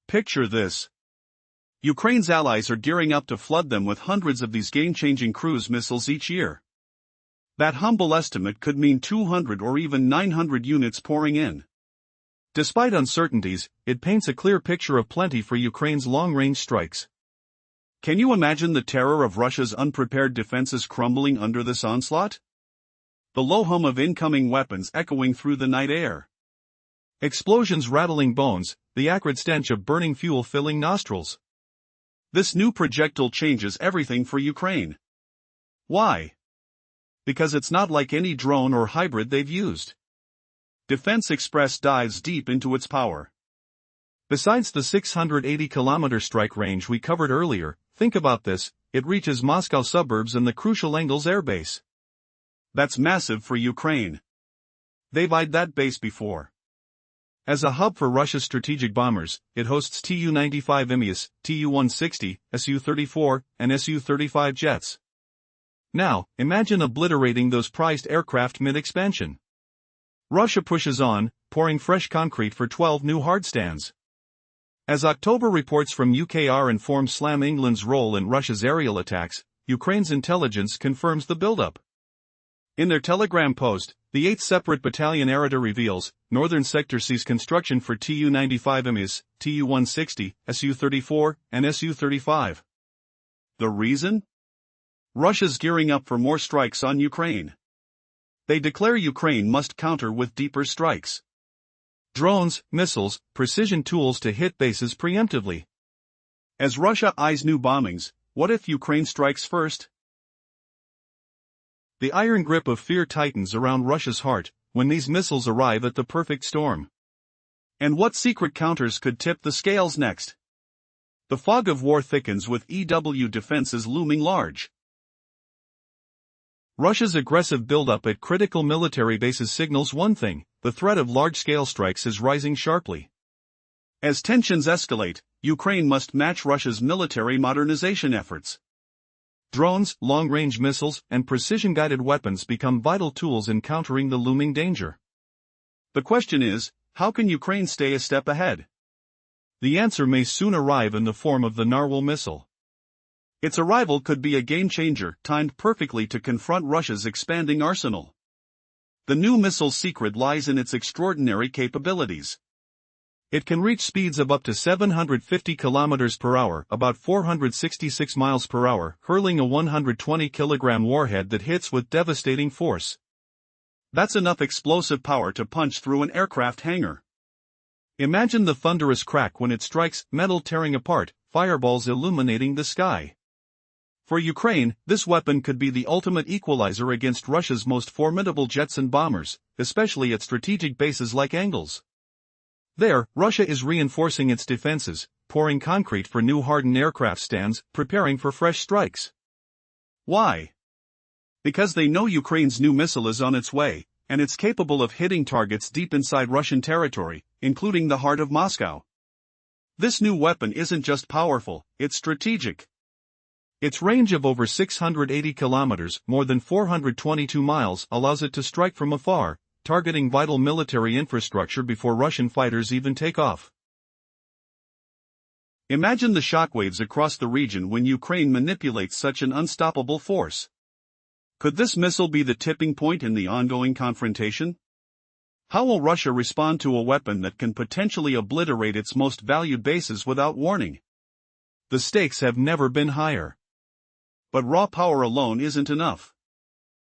Picture this. Ukraine's allies are gearing up to flood them with hundreds of these game-changing cruise missiles each year. That humble estimate could mean 200 or even 900 units pouring in. Despite uncertainties, it paints a clear picture of plenty for Ukraine's long-range strikes. Can you imagine the terror of Russia's unprepared defenses crumbling under this onslaught? The low hum of incoming weapons echoing through the night air. Explosions rattling bones, the acrid stench of burning fuel filling nostrils. This new projectile changes everything for Ukraine. Why? Because it's not like any drone or hybrid they've used. Defense Express dives deep into its power. Besides the 680-kilometer strike range we covered earlier, think about this, it reaches Moscow suburbs and the crucial Engels air base. That's massive for Ukraine. They've eyed that base before. As a hub for Russia's strategic bombers, it hosts Tu-95 IMIAS, Tu-160, Su-34, and Su-35 jets. Now, imagine obliterating those prized aircraft mid-expansion. Russia pushes on, pouring fresh concrete for 12 new hardstands. As October reports from UKR inform slam England's role in Russia's aerial attacks, Ukraine's intelligence confirms the buildup. In their Telegram post, the 8th Separate Battalion Errata reveals, Northern Sector sees construction for Tu-95 IMIAS, Tu-160, Su-34, and Su-35. The reason? Russia's gearing up for more strikes on Ukraine. They declare Ukraine must counter with deeper strikes. Drones, missiles, precision tools to hit bases preemptively. As Russia eyes new bombings, what if Ukraine strikes first? The iron grip of fear tightens around Russia's heart when these missiles arrive at the perfect storm. And what secret counters could tip the scales next? The fog of war thickens with EW defenses looming large. Russia's aggressive buildup at critical military bases signals one thing: the threat of large-scale strikes is rising sharply. As tensions escalate, Ukraine must match Russia's military modernization efforts. Drones, long-range missiles, and precision-guided weapons become vital tools in countering the looming danger. The question is, how can Ukraine stay a step ahead? The answer may soon arrive in the form of the Narwhal missile. Its arrival could be a game-changer, timed perfectly to confront Russia's expanding arsenal. The new missile's secret lies in its extraordinary capabilities. It can reach speeds of up to 750 km per hour, about 466 miles per hour, hurling a 120-kilogram warhead that hits with devastating force. That's enough explosive power to punch through an aircraft hangar. Imagine the thunderous crack when it strikes, metal tearing apart, fireballs illuminating the sky. For Ukraine, this weapon could be the ultimate equalizer against Russia's most formidable jets and bombers, especially at strategic bases like Engels. There, Russia is reinforcing its defenses, pouring concrete for new hardened aircraft stands, preparing for fresh strikes. Why? Because they know Ukraine's new missile is on its way, and it's capable of hitting targets deep inside Russian territory, including the heart of Moscow. This new weapon isn't just powerful, it's strategic. Its range of over 680 kilometers, more than 422 miles, allows it to strike from afar, targeting vital military infrastructure before Russian fighters even take off. Imagine the shockwaves across the region when Ukraine manipulates such an unstoppable force. Could this missile be the tipping point in the ongoing confrontation? How will Russia respond to a weapon that can potentially obliterate its most valued bases without warning? The stakes have never been higher. But raw power alone isn't enough.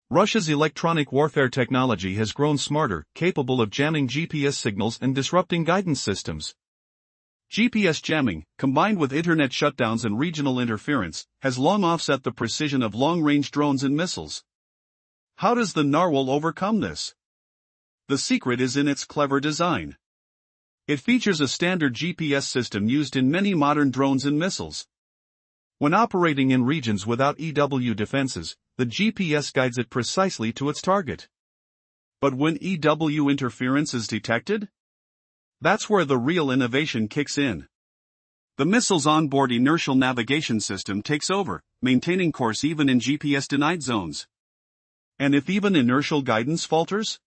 Russia's electronic warfare technology has grown smarter, capable of jamming GPS signals and disrupting guidance systems. GPS jamming, combined with internet shutdowns and regional interference, has long offset the precision of long-range drones and missiles. How does the Narwhal overcome this? The secret is in its clever design. It features a standard GPS system used in many modern drones and missiles. When operating in regions without EW defenses, the GPS guides it precisely to its target. But when EW interference is detected? That's where the real innovation kicks in. The missile's onboard inertial navigation system takes over, maintaining course even in GPS-denied zones. And if even inertial guidance falters?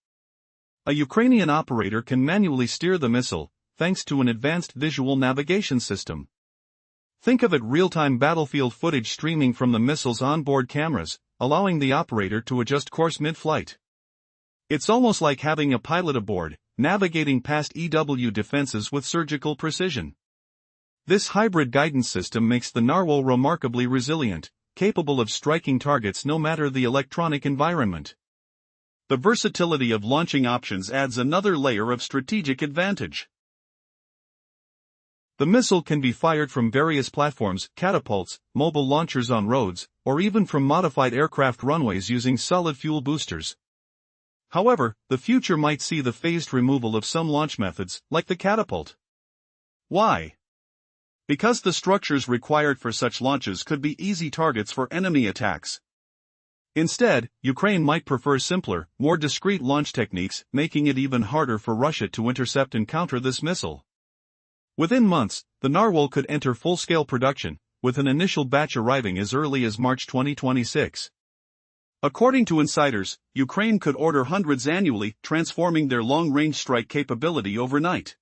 A Ukrainian operator can manually steer the missile, thanks to an advanced visual navigation system. Think of it real-time battlefield footage streaming from the missile's onboard cameras, allowing the operator to adjust course mid-flight. It's almost like having a pilot aboard, navigating past EW defenses with surgical precision. This hybrid guidance system makes the Narwhal remarkably resilient, capable of striking targets no matter the electronic environment. The versatility of launching options adds another layer of strategic advantage. The missile can be fired from various platforms, catapults, mobile launchers on roads, or even from modified aircraft runways using solid fuel boosters. However, the future might see the phased removal of some launch methods, like the catapult. Why? Because the structures required for such launches could be easy targets for enemy attacks. Instead, Ukraine might prefer simpler, more discreet launch techniques, making it even harder for Russia to intercept and counter this missile. Within months, the Narwhal could enter full-scale production, with an initial batch arriving as early as March 2026. According to insiders, Ukraine could order hundreds annually, transforming their long-range strike capability overnight.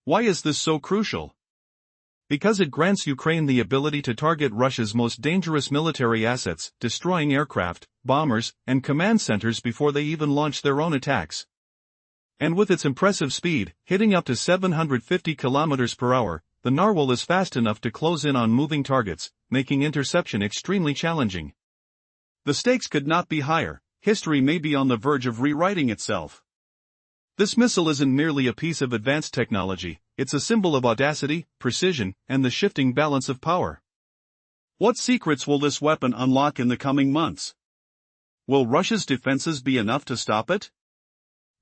Why is this so crucial? Because it grants Ukraine the ability to target Russia's most dangerous military assets, destroying aircraft, bombers, and command centers before they even launch their own attacks. And with its impressive speed, hitting up to 750 km per hour, the Narwhal is fast enough to close in on moving targets, making interception extremely challenging. The stakes could not be higher. History may be on the verge of rewriting itself. This missile isn't merely a piece of advanced technology, it's a symbol of audacity, precision, and the shifting balance of power. What secrets will this weapon unlock in the coming months? Will Russia's defenses be enough to stop it?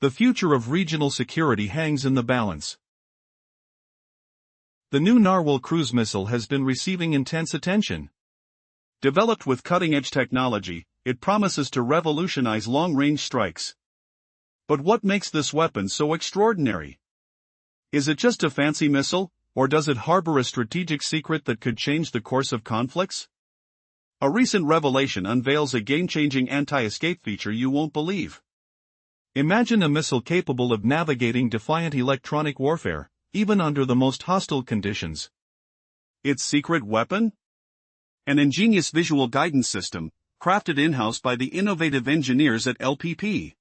The future of regional security hangs in the balance. The new Narwhal cruise missile has been receiving intense attention. Developed with cutting-edge technology, it promises to revolutionize long-range strikes. But what makes this weapon so extraordinary? Is it just a fancy missile, or does it harbor a strategic secret that could change the course of conflicts? A recent revelation unveils a game-changing anti-escape feature you won't believe. Imagine a missile capable of navigating defiant electronic warfare, even under the most hostile conditions. Its secret weapon? An ingenious visual guidance system, crafted in-house by the innovative engineers at LPP.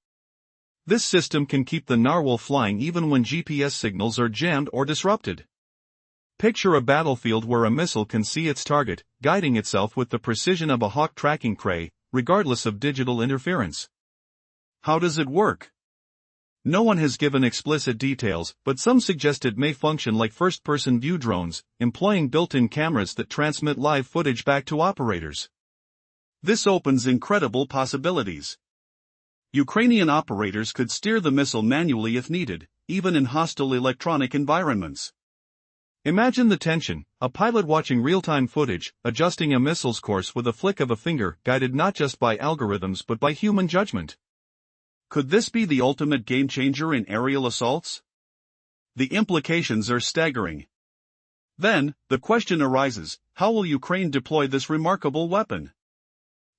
This system can keep the Narwhal flying even when GPS signals are jammed or disrupted. Picture a battlefield where a missile can see its target, guiding itself with the precision of a hawk tracking prey, regardless of digital interference. How does it work? No one has given explicit details, but some suggest it may function like first-person view drones, employing built-in cameras that transmit live footage back to operators. This opens incredible possibilities. Ukrainian operators could steer the missile manually if needed, even in hostile electronic environments. Imagine the tension, a pilot watching real-time footage, adjusting a missile's course with a flick of a finger, guided not just by algorithms but by human judgment. Could this be the ultimate game-changer in aerial assaults? The implications are staggering. Then, the question arises, how will Ukraine deploy this remarkable weapon?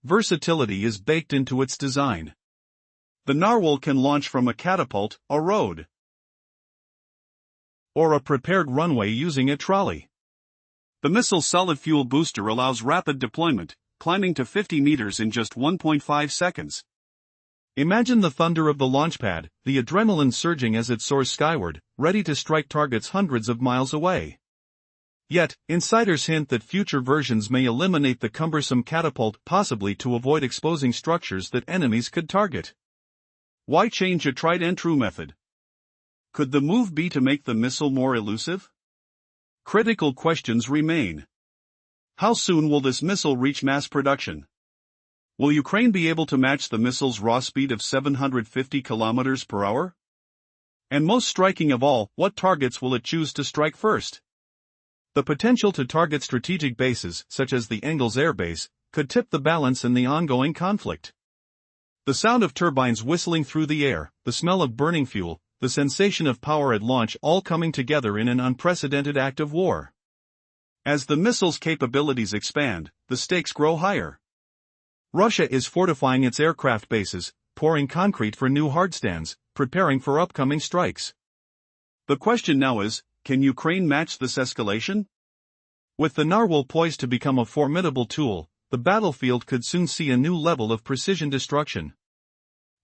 Versatility is baked into its design. The Narwhal can launch from a catapult, a road, or a prepared runway using a trolley. The missile's solid fuel booster allows rapid deployment, climbing to 50 meters in just 1.5 seconds. Imagine the thunder of the launch pad, the adrenaline surging as it soars skyward, ready to strike targets hundreds of miles away. Yet, insiders hint that future versions may eliminate the cumbersome catapult, possibly to avoid exposing structures that enemies could target. Why change a tried-and-true method? Could the move be to make the missile more elusive? Critical questions remain. How soon will this missile reach mass production? Will Ukraine be able to match the missile's raw speed of 750 km per hour? And most striking of all, what targets will it choose to strike first? The potential to target strategic bases, such as the Engels Air Base, could tip the balance in the ongoing conflict. The sound of turbines whistling through the air, the smell of burning fuel, the sensation of power at launch, all coming together in an unprecedented act of war. As the missile's capabilities expand, the stakes grow higher. Russia is fortifying its aircraft bases, pouring concrete for new hardstands, preparing for upcoming strikes. The question now is, can Ukraine match this escalation? With the Narwhal poised to become a formidable tool, the battlefield could soon see a new level of precision destruction.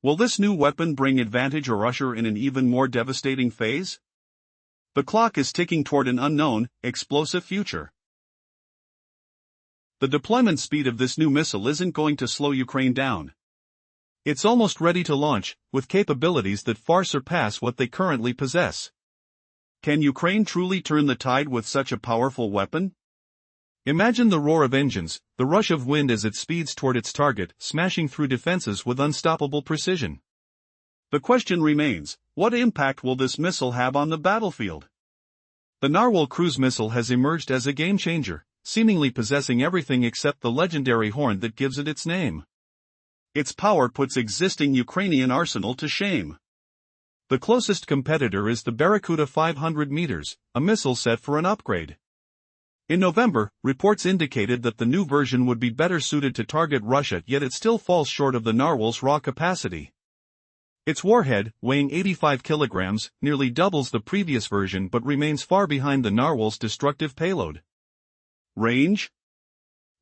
Will this new weapon bring advantage or usher in an even more devastating phase? The clock is ticking toward an unknown, explosive future. The deployment speed of this new missile isn't going to slow Ukraine down. It's almost ready to launch, with capabilities that far surpass what they currently possess. Can Ukraine truly turn the tide with such a powerful weapon? Imagine the roar of engines, the rush of wind as it speeds toward its target, smashing through defenses with unstoppable precision. The question remains, what impact will this missile have on the battlefield? The Narwhal cruise missile has emerged as a game-changer, seemingly possessing everything except the legendary horn that gives it its name. Its power puts existing Ukrainian arsenal to shame. The closest competitor is the Barracuda 500 meters, a missile set for an upgrade. In November, reports indicated that the new version would be better suited to target Russia, yet it still falls short of the Narwhal's raw capacity. Its warhead, weighing 85 kilograms, nearly doubles the previous version but remains far behind the Narwhal's destructive payload. Range?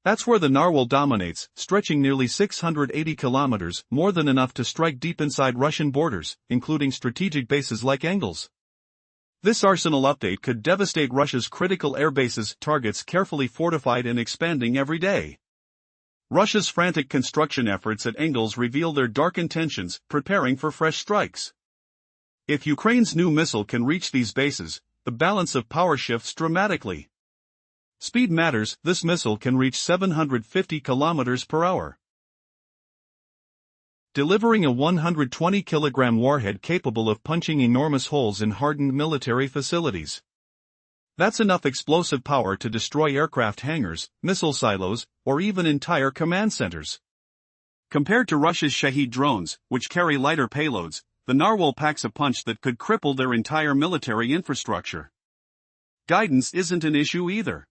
That's where the Narwhal dominates, stretching nearly 680 kilometers, more than enough to strike deep inside Russian borders, including strategic bases like Engels. This arsenal update could devastate Russia's critical air bases, targets carefully fortified and expanding every day. Russia's frantic construction efforts at Engels reveal their dark intentions, preparing for fresh strikes. If Ukraine's new missile can reach these bases, the balance of power shifts dramatically. Speed matters. This missile can reach 750 kilometers per hour. Delivering a 120-kilogram warhead capable of punching enormous holes in hardened military facilities. That's enough explosive power to destroy aircraft hangars, missile silos, or even entire command centers. Compared to Russia's Shahed drones, which carry lighter payloads, the Narwhal packs a punch that could cripple their entire military infrastructure. Guidance isn't an issue either.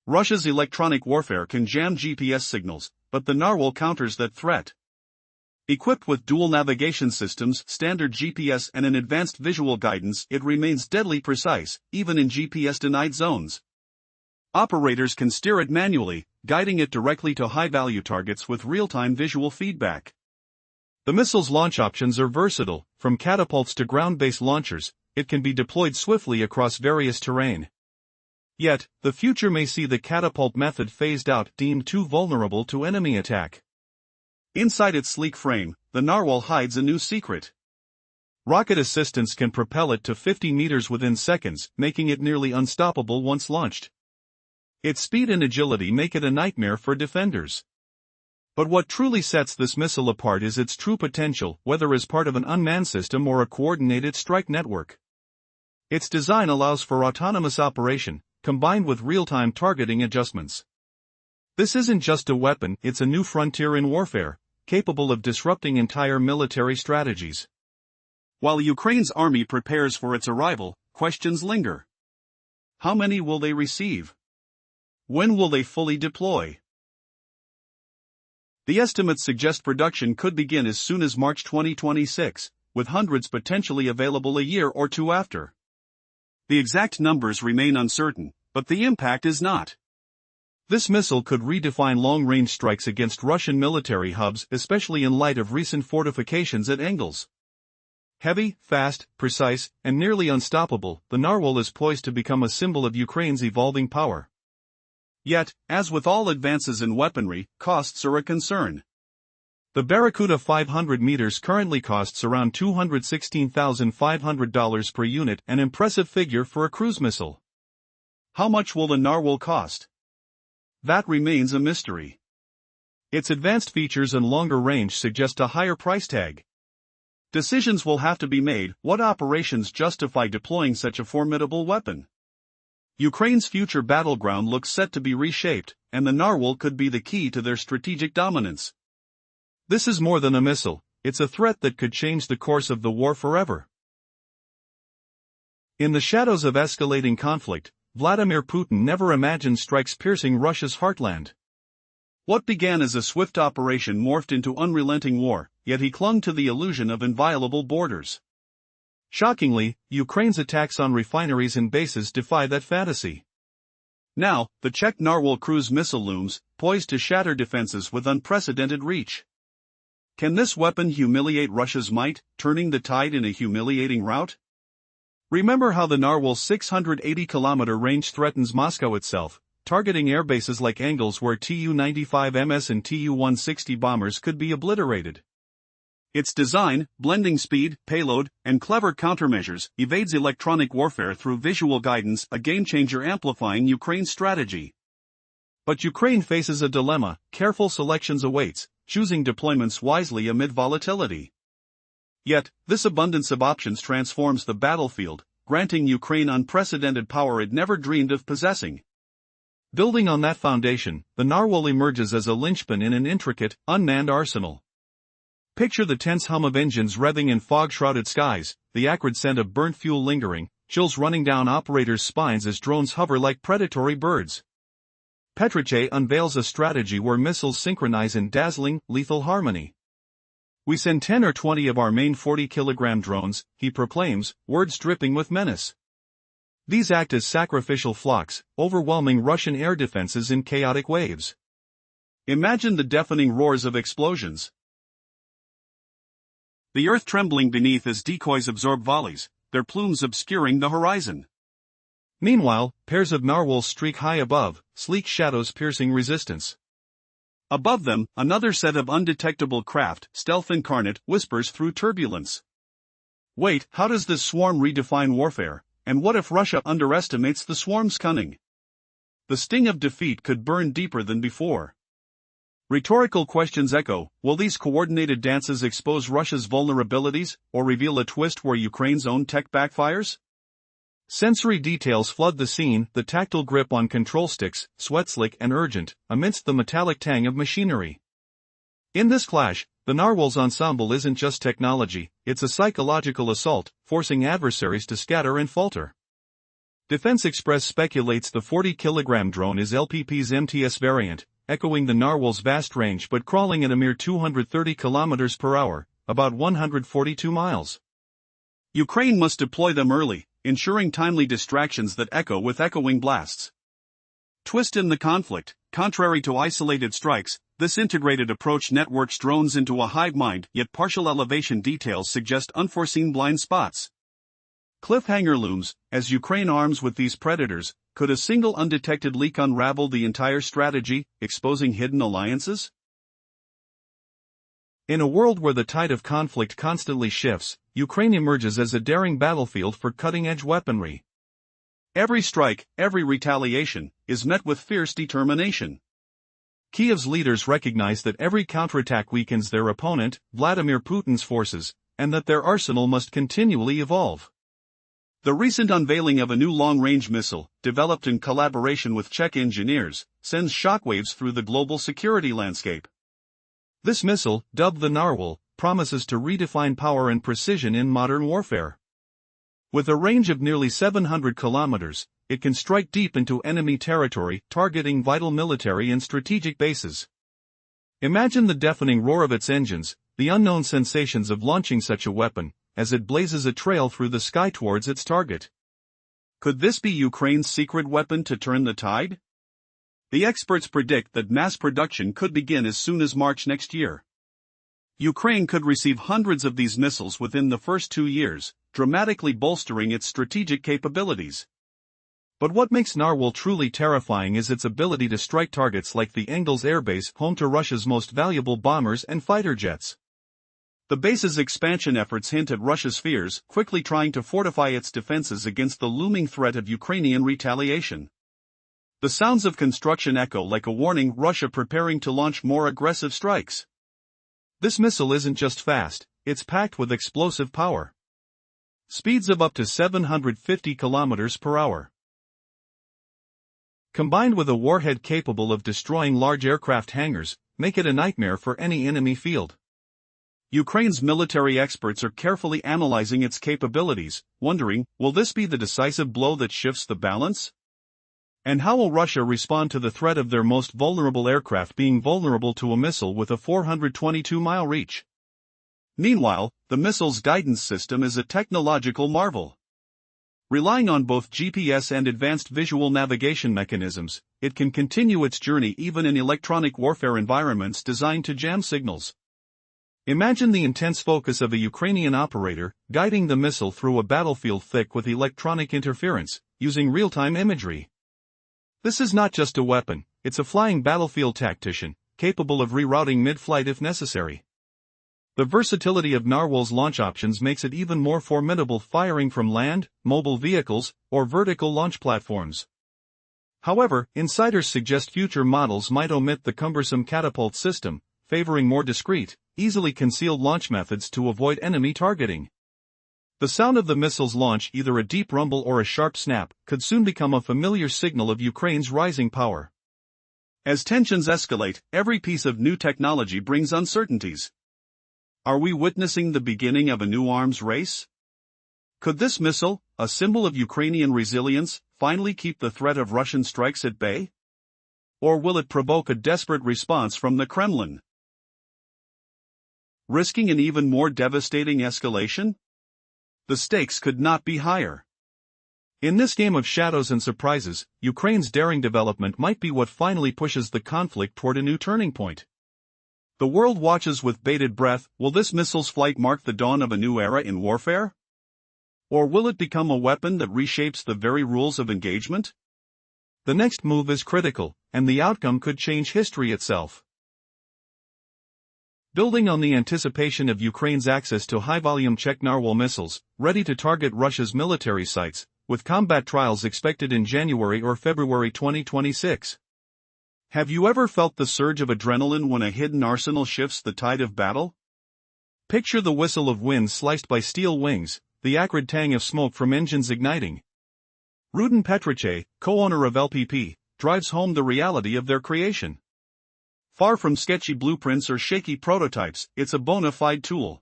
Russia's electronic warfare can jam GPS signals, but the Narwhal counters that threat. Equipped with dual navigation systems, standard GPS and an advanced visual guidance, it remains deadly precise, even in GPS-denied zones. Operators can steer it manually, guiding it directly to high-value targets with real-time visual feedback. The missile's launch options are versatile, from catapults to ground-based launchers. It can be deployed swiftly across various terrain. Yet, the future may see the catapult method phased out, deemed too vulnerable to enemy attack. Inside its sleek frame, the Narwhal hides a new secret. Rocket assistance can propel it to 50 meters within seconds, making it nearly unstoppable once launched. Its speed and agility make it a nightmare for defenders. But what truly sets this missile apart is its true potential, whether as part of an unmanned system or a coordinated strike network. Its design allows for autonomous operation, combined with real-time targeting adjustments. This isn't just a weapon, it's a new frontier in warfare, capable of disrupting entire military strategies. While Ukraine's army prepares for its arrival, questions linger. How many will they receive? When will they fully deploy? The estimates suggest production could begin as soon as March 2026, with hundreds potentially available a year or two after. The exact numbers remain uncertain, but the impact is not. This missile could redefine long-range strikes against Russian military hubs, especially in light of recent fortifications at Engels. Heavy, fast, precise, and nearly unstoppable, the Narwhal is poised to become a symbol of Ukraine's evolving power. Yet, as with all advances in weaponry, costs are a concern. The Barracuda 500 meters currently costs around $216,500 per unit, an impressive figure for a cruise missile. How much will the Narwhal cost? That remains a mystery. Its advanced features and longer range suggest a higher price tag. Decisions will have to be made. What operations justify deploying such a formidable weapon? Ukraine's future battleground looks set to be reshaped, and the Narwhal could be the key to their strategic dominance. This is more than a missile, it's a threat that could change the course of the war forever. In the shadows of escalating conflict, Vladimir Putin never imagined strikes piercing Russia's heartland. What began as a swift operation morphed into unrelenting war, yet he clung to the illusion of inviolable borders. Shockingly, Ukraine's attacks on refineries and bases defy that fantasy. Now, the Czech Narwhal cruise missile looms, poised to shatter defenses with unprecedented reach. Can this weapon humiliate Russia's might, turning the tide in a humiliating rout? Remember how the Narwhal's 680-kilometer range threatens Moscow itself, targeting airbases like Engels where Tu-95MS and Tu-160 bombers could be obliterated. Its design, blending speed, payload, and clever countermeasures, evades electronic warfare through visual guidance, a game-changer amplifying Ukraine's strategy. But Ukraine faces a dilemma: careful selections awaits, choosing deployments wisely amid volatility. Yet, this abundance of options transforms the battlefield, granting Ukraine unprecedented power it never dreamed of possessing. Building on that foundation, the Narwhal emerges as a linchpin in an intricate, unmanned arsenal. Picture the tense hum of engines revving in fog-shrouded skies, the acrid scent of burnt fuel lingering, chills running down operators' spines as drones hover like predatory birds. Petrice unveils a strategy where missiles synchronize in dazzling, lethal harmony. "We send 10 or 20 of our main 40-kilogram drones," he proclaims, words dripping with menace. These act as sacrificial flocks, overwhelming Russian air defenses in chaotic waves. Imagine the deafening roars of explosions. The earth trembling beneath as decoys absorb volleys, their plumes obscuring the horizon. Meanwhile, pairs of narwhals streak high above, sleek shadows piercing resistance. Above them, another set of undetectable craft, stealth incarnate, whispers through turbulence. Wait, how does this swarm redefine warfare, and what if Russia underestimates the swarm's cunning? The sting of defeat could burn deeper than before. Rhetorical questions echo: will these coordinated dances expose Russia's vulnerabilities, or reveal a twist where Ukraine's own tech backfires? Sensory details flood the scene, the tactile grip on control sticks, sweat-slick and urgent, amidst the metallic tang of machinery. In this clash, the Narwhal's ensemble isn't just technology, it's a psychological assault, forcing adversaries to scatter and falter. Defense Express speculates the 40-kilogram drone is LPP's MTS variant, echoing the Narwhal's vast range but crawling at a mere 230 kilometers per hour, about 142 miles. Ukraine must deploy them early, ensuring timely distractions that echo with echoing blasts. Twist in the conflict: contrary to isolated strikes, this integrated approach networks drones into a hive mind, yet partial elevation details suggest unforeseen blind spots. Cliffhanger looms: as Ukraine arms with these predators, could a single undetected leak unravel the entire strategy, exposing hidden alliances? In a world where the tide of conflict constantly shifts, Ukraine emerges as a daring battlefield for cutting-edge weaponry. Every strike, every retaliation, is met with fierce determination. Kiev's leaders recognize that every counterattack weakens their opponent, Vladimir Putin's forces, and that their arsenal must continually evolve. The recent unveiling of a new long-range missile, developed in collaboration with Czech engineers, sends shockwaves through the global security landscape. This missile, dubbed the Narwhal, promises to redefine power and precision in modern warfare. With a range of nearly 700 kilometers, it can strike deep into enemy territory, targeting vital military and strategic bases. Imagine the deafening roar of its engines, the unknown sensations of launching such a weapon, as it blazes a trail through the sky towards its target. Could this be Ukraine's secret weapon to turn the tide? The experts predict that mass production could begin as soon as March next year. Ukraine could receive hundreds of these missiles within the first 2 years, dramatically bolstering its strategic capabilities. But what makes Narwhal truly terrifying is its ability to strike targets like the Engels airbase, home to Russia's most valuable bombers and fighter jets. The base's expansion efforts hint at Russia's fears, quickly trying to fortify its defenses against the looming threat of Ukrainian retaliation. The sounds of construction echo like a warning: Russia preparing to launch more aggressive strikes. This missile isn't just fast, it's packed with explosive power. Speeds of up to 750 kilometers per hour. Combined with a warhead capable of destroying large aircraft hangars, make it a nightmare for any enemy field. Ukraine's military experts are carefully analyzing its capabilities, wondering, will this be the decisive blow that shifts the balance? And how will Russia respond to the threat of their most vulnerable aircraft being vulnerable to a missile with a 422-mile reach? Meanwhile, the missile's guidance system is a technological marvel. Relying on both GPS and advanced visual navigation mechanisms, it can continue its journey even in electronic warfare environments designed to jam signals. Imagine the intense focus of a Ukrainian operator, guiding the missile through a battlefield thick with electronic interference, using real-time imagery. This is not just a weapon, it's a flying battlefield tactician, capable of rerouting mid-flight if necessary. The versatility of Narwhal's launch options makes it even more formidable firing from land, mobile vehicles, or vertical launch platforms. However, insiders suggest future models might omit the cumbersome catapult system, favoring more discreet, easily concealed launch methods to avoid enemy targeting. The sound of the missile's launch, either a deep rumble or a sharp snap, could soon become a familiar signal of Ukraine's rising power. As tensions escalate, every piece of new technology brings uncertainties. Are we witnessing the beginning of a new arms race? Could this missile, a symbol of Ukrainian resilience, finally keep the threat of Russian strikes at bay? Or will it provoke a desperate response from the Kremlin, risking an even more devastating escalation? The stakes could not be higher. In this game of shadows and surprises, Ukraine's daring development might be what finally pushes the conflict toward a new turning point. The world watches with bated breath. Will this missile's flight mark the dawn of a new era in warfare? Or will it become a weapon that reshapes the very rules of engagement? The next move is critical, and the outcome could change history itself. Building on the anticipation of Ukraine's access to high-volume Czech Narwhal missiles, ready to target Russia's military sites, with combat trials expected in January or February 2026. Have you ever felt the surge of adrenaline when a hidden arsenal shifts the tide of battle? Picture the whistle of wind sliced by steel wings, the acrid tang of smoke from engines igniting. Rudin Petrice, co-owner of LPP, drives home the reality of their creation. Far from sketchy blueprints or shaky prototypes, it's a bona fide tool.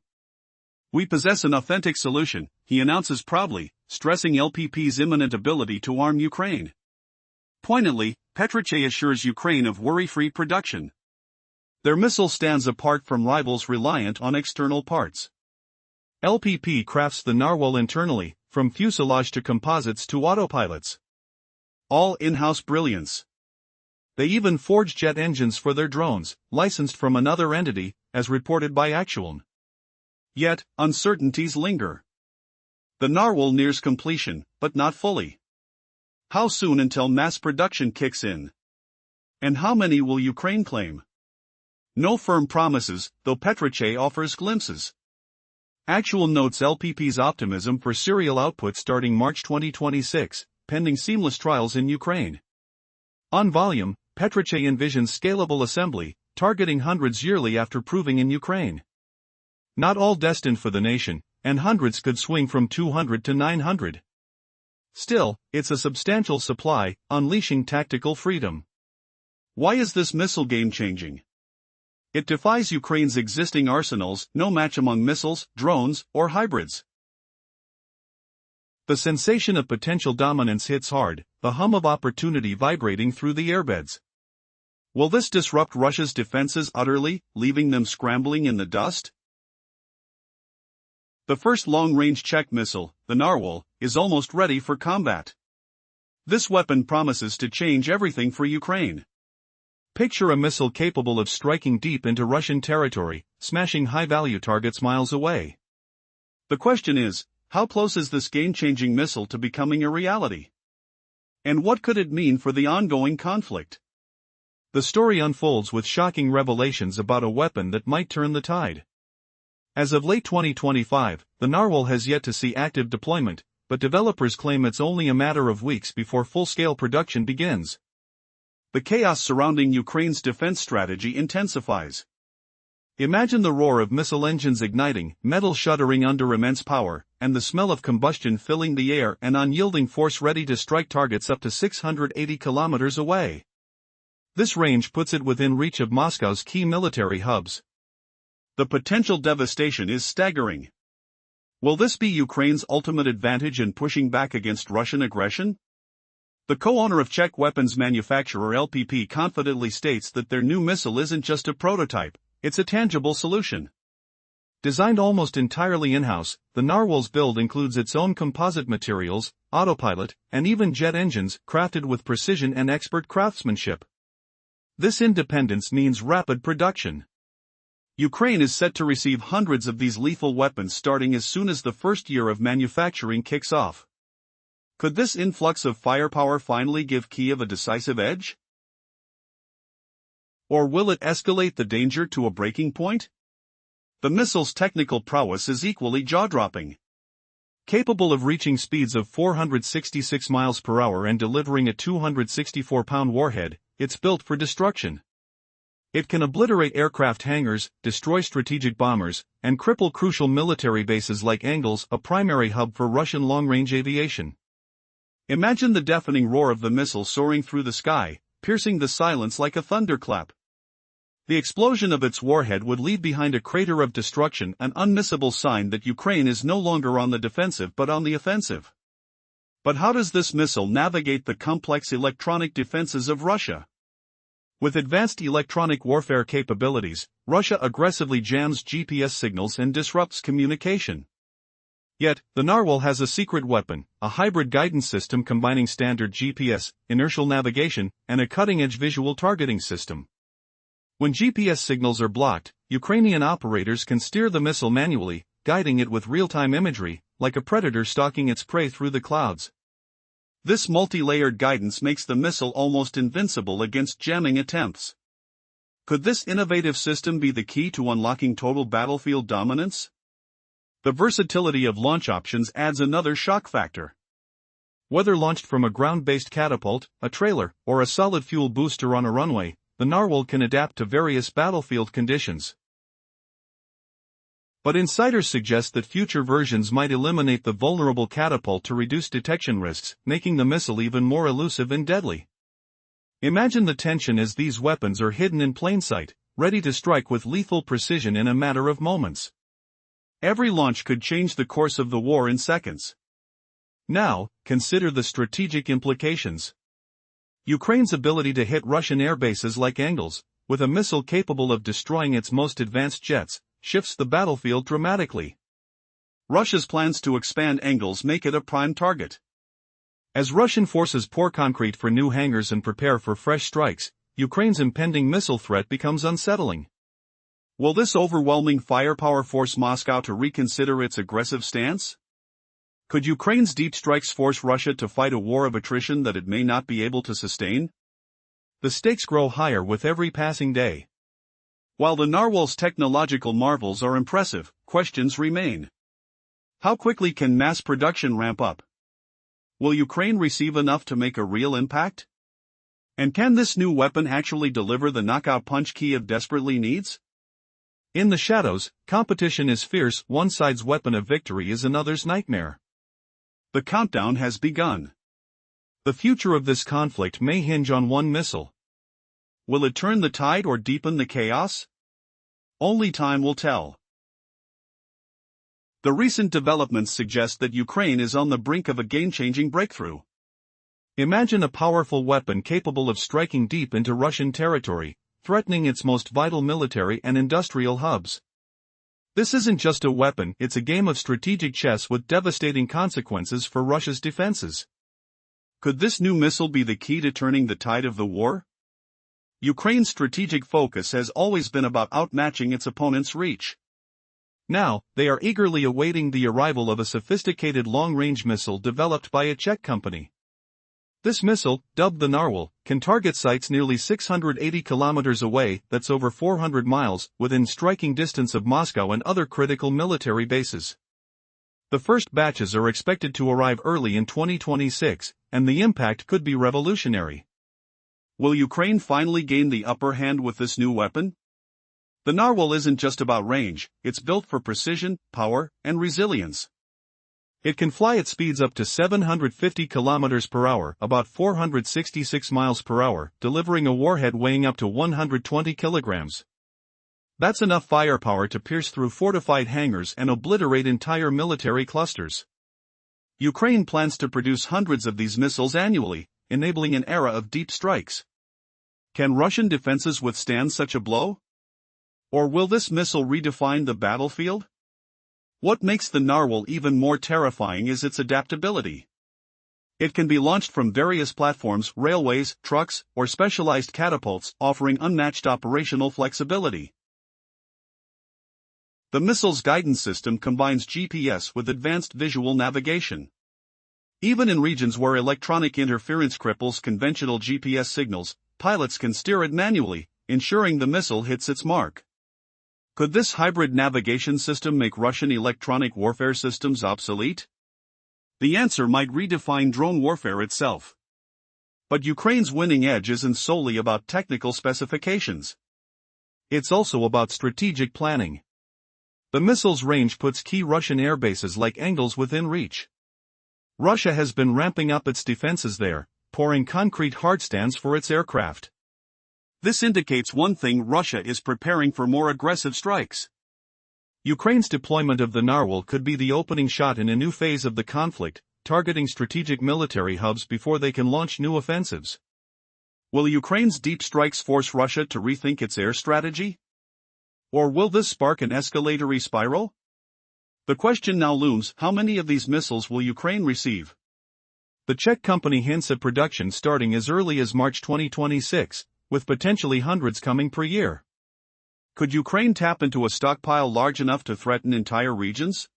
We possess an authentic solution, he announces proudly, stressing LPP's imminent ability to arm Ukraine. Poignantly, Petrice assures Ukraine of worry-free production. Their missile stands apart from rivals reliant on external parts. LPP crafts the Narwhal internally, from fuselage to composites to autopilots. All in-house brilliance. They even forge jet engines for their drones, licensed from another entity, as reported by Actualn. Yet, uncertainties linger. The Narwhal nears completion, but not fully. How soon until mass production kicks in? And how many will Ukraine claim? No firm promises, though Petrice offers glimpses. Actualn notes LPP's optimism for serial output starting March 2026, pending seamless trials in Ukraine. On volume, Petrice envisions scalable assembly, targeting hundreds yearly after proving in Ukraine. Not all destined for the nation, and hundreds could swing from 200 to 900. Still, it's a substantial supply, unleashing tactical freedom. Why is this missile game-changing? It defies Ukraine's existing arsenals, no match among missiles, drones, or hybrids. The sensation of potential dominance hits hard, the hum of opportunity vibrating through the airbeds. Will this disrupt Russia's defenses utterly, leaving them scrambling in the dust? The first long-range Czech missile, the Narwhal, is almost ready for combat. This weapon promises to change everything for Ukraine. Picture a missile capable of striking deep into Russian territory, smashing high-value targets miles away. The question is, how close is this game-changing missile to becoming a reality? And what could it mean for the ongoing conflict? The story unfolds with shocking revelations about a weapon that might turn the tide. As of late 2025, the Narwhal has yet to see active deployment, but developers claim it's only a matter of weeks before full-scale production begins. The chaos surrounding Ukraine's defense strategy intensifies. Imagine the roar of missile engines igniting, metal shuddering under immense power, and the smell of combustion filling the air, an unyielding force ready to strike targets up to 680 kilometers away. This range puts it within reach of Moscow's key military hubs. The potential devastation is staggering. Will this be Ukraine's ultimate advantage in pushing back against Russian aggression? The co-owner of Czech weapons manufacturer LPP confidently states that their new missile isn't just a prototype, it's a tangible solution. Designed almost entirely in-house, the Narwhal's build includes its own composite materials, autopilot, and even jet engines crafted with precision and expert craftsmanship. This independence means rapid production. Ukraine is set to receive hundreds of these lethal weapons starting as soon as the first year of manufacturing kicks off. Could this influx of firepower finally give Kyiv a decisive edge? Or will it escalate the danger to a breaking point? The missile's technical prowess is equally jaw-dropping. Capable of reaching speeds of 466 miles per hour and delivering a 264-pound warhead, it's built for destruction. It can obliterate aircraft hangars, destroy strategic bombers, and cripple crucial military bases like Engels, a primary hub for Russian long-range aviation. Imagine the deafening roar of the missile soaring through the sky, piercing the silence like a thunderclap. The explosion of its warhead would leave behind a crater of destruction, an unmissable sign that Ukraine is no longer on the defensive but on the offensive. But how does this missile navigate the complex electronic defenses of Russia? With advanced electronic warfare capabilities, Russia aggressively jams GPS signals and disrupts communication. Yet, the Narwhal has a secret weapon, a hybrid guidance system combining standard GPS, inertial navigation, and a cutting-edge visual targeting system. When GPS signals are blocked, Ukrainian operators can steer the missile manually, guiding it with real-time imagery, like a predator stalking its prey through the clouds. This multi-layered guidance makes the missile almost invincible against jamming attempts. Could this innovative system be the key to unlocking total battlefield dominance? The versatility of launch options adds another shock factor. Whether launched from a ground-based catapult, a trailer, or a solid fuel booster on a runway, the Narwhal can adapt to various battlefield conditions. But insiders suggest that future versions might eliminate the vulnerable catapult to reduce detection risks, making the missile even more elusive and deadly. Imagine the tension as these weapons are hidden in plain sight, ready to strike with lethal precision in a matter of moments. Every launch could change the course of the war in seconds. Now, consider the strategic implications. Ukraine's ability to hit Russian airbases like Engels, with a missile capable of destroying its most advanced jets, shifts the battlefield dramatically. Russia's plans to expand Engels make it a prime target. As Russian forces pour concrete for new hangars and prepare for fresh strikes, Ukraine's impending missile threat becomes unsettling. Will this overwhelming firepower force Moscow to reconsider its aggressive stance? Could Ukraine's deep strikes force Russia to fight a war of attrition that it may not be able to sustain? The stakes grow higher with every passing day. While the Narwhal's technological marvels are impressive, questions remain. How quickly can mass production ramp up? Will Ukraine receive enough to make a real impact? And can this new weapon actually deliver the knockout punch Kyiv desperately needs? In the shadows, competition is fierce. One side's weapon of victory is another's nightmare. The countdown has begun. The future of this conflict may hinge on one missile. Will it turn the tide or deepen the chaos? Only time will tell. The recent developments suggest that Ukraine is on the brink of a game-changing breakthrough. Imagine a powerful weapon capable of striking deep into Russian territory, threatening its most vital military and industrial hubs. This isn't just a weapon, it's a game of strategic chess with devastating consequences for Russia's defenses. Could this new missile be the key to turning the tide of the war? Ukraine's strategic focus has always been about outmatching its opponent's reach. Now, they are eagerly awaiting the arrival of a sophisticated long-range missile developed by a Czech company. This missile, dubbed the Narwhal, can target sites nearly 680 kilometers away, that's over 400 miles, within striking distance of Moscow and other critical military bases. The first batches are expected to arrive early in 2026, and the impact could be revolutionary. Will Ukraine finally gain the upper hand with this new weapon? The Narwhal isn't just about range, it's built for precision, power, and resilience. It can fly at speeds up to 750 km per hour, about 466 miles per hour, delivering a warhead weighing up to 120 kilograms. That's enough firepower to pierce through fortified hangars and obliterate entire military clusters. Ukraine plans to produce hundreds of these missiles annually, enabling an era of deep strikes. Can Russian defenses withstand such a blow? Or will this missile redefine the battlefield? What makes the narwhal even more terrifying is its adaptability. It can be launched from various platforms, railways, trucks, or specialized catapults, offering unmatched operational flexibility. The missile's guidance system combines GPS with advanced visual navigation. Even in regions where electronic interference cripples conventional GPS signals, pilots can steer it manually, ensuring the missile hits its mark. Could this hybrid navigation system make Russian electronic warfare systems obsolete? The answer might redefine drone warfare itself. But Ukraine's winning edge isn't solely about technical specifications. It's also about strategic planning. The missile's range puts key Russian airbases like Engels within reach. Russia has been ramping up its defenses there, pouring concrete hardstands for its aircraft. This indicates one thing: Russia is preparing for more aggressive strikes. Ukraine's deployment of the Narwhal could be the opening shot in a new phase of the conflict, targeting strategic military hubs before they can launch new offensives. Will Ukraine's deep strikes force Russia to rethink its air strategy? Or will this spark an escalatory spiral? The question now looms: how many of these missiles will Ukraine receive? The Czech company hints at production starting as early as March 2026, with potentially hundreds coming per year. Could Ukraine tap into a stockpile large enough to threaten entire regions?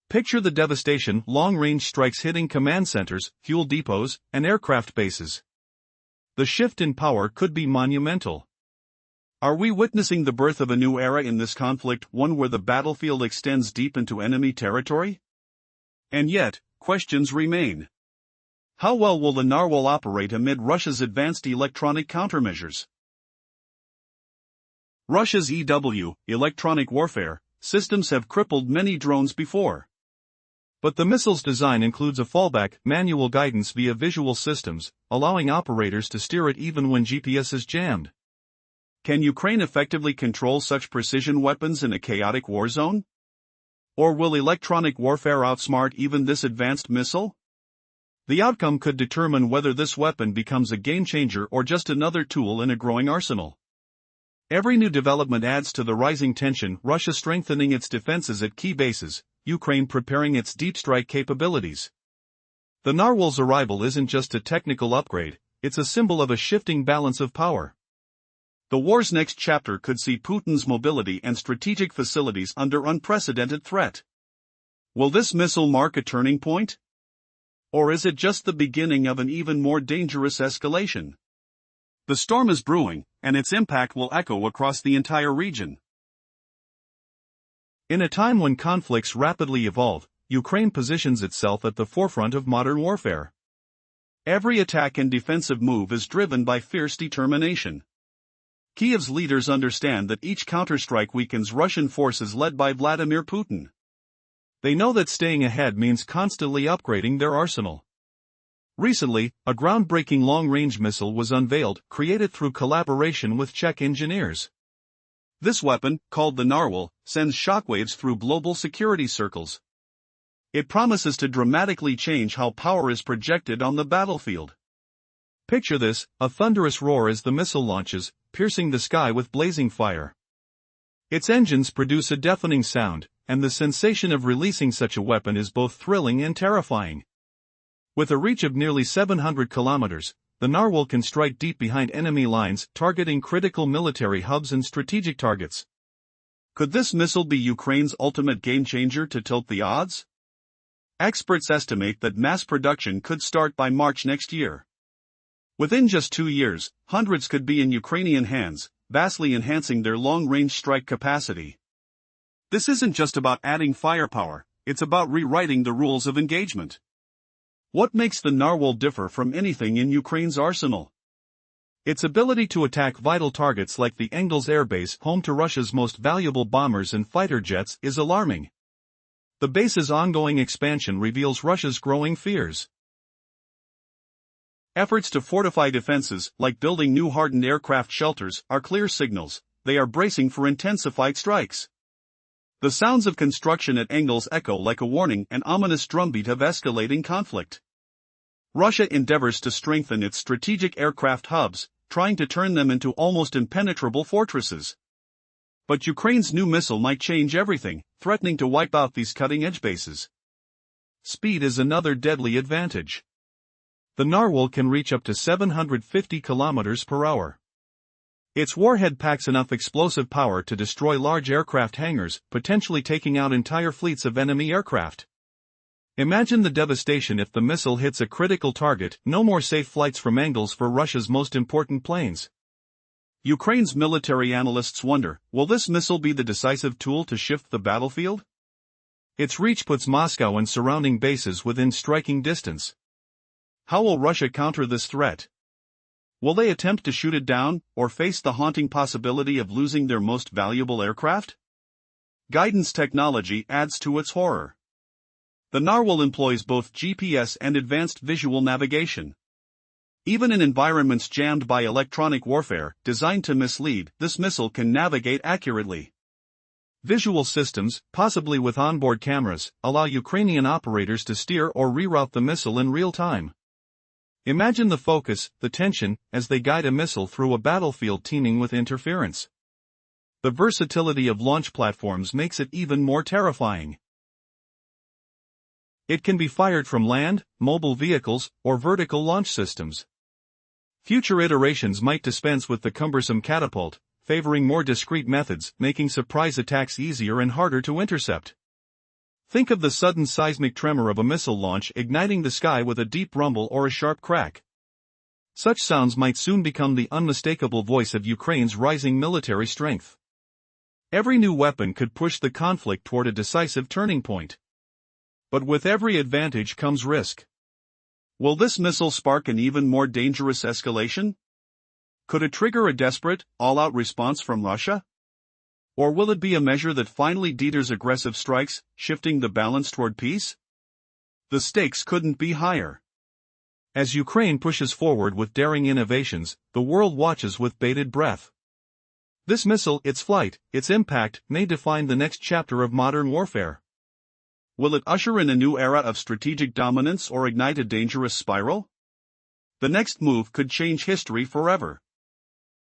Picture the devastation: long-range strikes hitting command centers, fuel depots, and aircraft bases. The shift in power could be monumental. Are we witnessing the birth of a new era in this conflict, one where the battlefield extends deep into enemy territory? And yet, questions remain. How well will the Narwhal operate amid Russia's advanced electronic countermeasures? Russia's electronic warfare systems have crippled many drones before. But the missile's design includes a fallback, manual guidance via visual systems, allowing operators to steer it even when GPS is jammed. Can Ukraine effectively control such precision weapons in a chaotic war zone? Or will electronic warfare outsmart even this advanced missile? The outcome could determine whether this weapon becomes a game-changer or just another tool in a growing arsenal. Every new development adds to the rising tension: Russia strengthening its defenses at key bases, Ukraine preparing its deep strike capabilities. The Narwhal's arrival isn't just a technical upgrade, it's a symbol of a shifting balance of power. The war's next chapter could see Putin's mobility and strategic facilities under unprecedented threat. Will this missile mark a turning point? Or is it just the beginning of an even more dangerous escalation? The storm is brewing, and its impact will echo across the entire region. In a time when conflicts rapidly evolve, Ukraine positions itself at the forefront of modern warfare. Every attack and defensive move is driven by fierce determination. Kiev's leaders understand that each counterstrike weakens Russian forces led by Vladimir Putin. They know that staying ahead means constantly upgrading their arsenal. Recently, a groundbreaking long-range missile was unveiled, created through collaboration with Czech engineers. This weapon, called the Narwhal, sends shockwaves through global security circles. It promises to dramatically change how power is projected on the battlefield. Picture this: a thunderous roar as the missile launches, piercing the sky with blazing fire. Its engines produce a deafening sound, and the sensation of releasing such a weapon is both thrilling and terrifying. With a reach of nearly 700 kilometers, the Narwhal can strike deep behind enemy lines, targeting critical military hubs and strategic targets. Could this missile be Ukraine's ultimate game-changer to tilt the odds? Experts estimate that mass production could start by March next year. Within just 2 years, hundreds could be in Ukrainian hands, vastly enhancing their long-range strike capacity. This isn't just about adding firepower, it's about rewriting the rules of engagement. What makes the Narwhal differ from anything in Ukraine's arsenal? Its ability to attack vital targets like the Engels airbase, home to Russia's most valuable bombers and fighter jets, is alarming. The base's ongoing expansion reveals Russia's growing fears. Efforts to fortify defenses, like building new hardened aircraft shelters, are clear signals. They are bracing for intensified strikes. The sounds of construction at Engels echo like a warning, an ominous drumbeat of escalating conflict. Russia endeavors to strengthen its strategic aircraft hubs, trying to turn them into almost impenetrable fortresses. But Ukraine's new missile might change everything, threatening to wipe out these cutting-edge bases. Speed is another deadly advantage. The Narwhal can reach up to 750 kilometers per hour. Its warhead packs enough explosive power to destroy large aircraft hangars, potentially taking out entire fleets of enemy aircraft. Imagine the devastation if the missile hits a critical target. No more safe flights from angles for Russia's most important planes. Ukraine's military analysts wonder, will this missile be the decisive tool to shift the battlefield? Its reach puts Moscow and surrounding bases within striking distance. How will Russia counter this threat? Will they attempt to shoot it down, or face the haunting possibility of losing their most valuable aircraft? Guidance technology adds to its horror. The Narwhal employs both GPS and advanced visual navigation. Even in environments jammed by electronic warfare, designed to mislead, this missile can navigate accurately. Visual systems, possibly with onboard cameras, allow Ukrainian operators to steer or reroute the missile in real time. Imagine the focus, the tension, as they guide a missile through a battlefield teeming with interference. The versatility of launch platforms makes it even more terrifying. It can be fired from land, mobile vehicles, or vertical launch systems. Future iterations might dispense with the cumbersome catapult, favoring more discreet methods, making surprise attacks easier and harder to intercept. Think of the sudden seismic tremor of a missile launch igniting the sky with a deep rumble or a sharp crack. Such sounds might soon become the unmistakable voice of Ukraine's rising military strength. Every new weapon could push the conflict toward a decisive turning point. But with every advantage comes risk. Will this missile spark an even more dangerous escalation? Could it trigger a desperate, all-out response from Russia? Or will it be a measure that finally deters aggressive strikes, shifting the balance toward peace? The stakes couldn't be higher. As Ukraine pushes forward with daring innovations, the world watches with bated breath. This missile, its flight, its impact, may define the next chapter of modern warfare. Will it usher in a new era of strategic dominance or ignite a dangerous spiral? The next move could change history forever.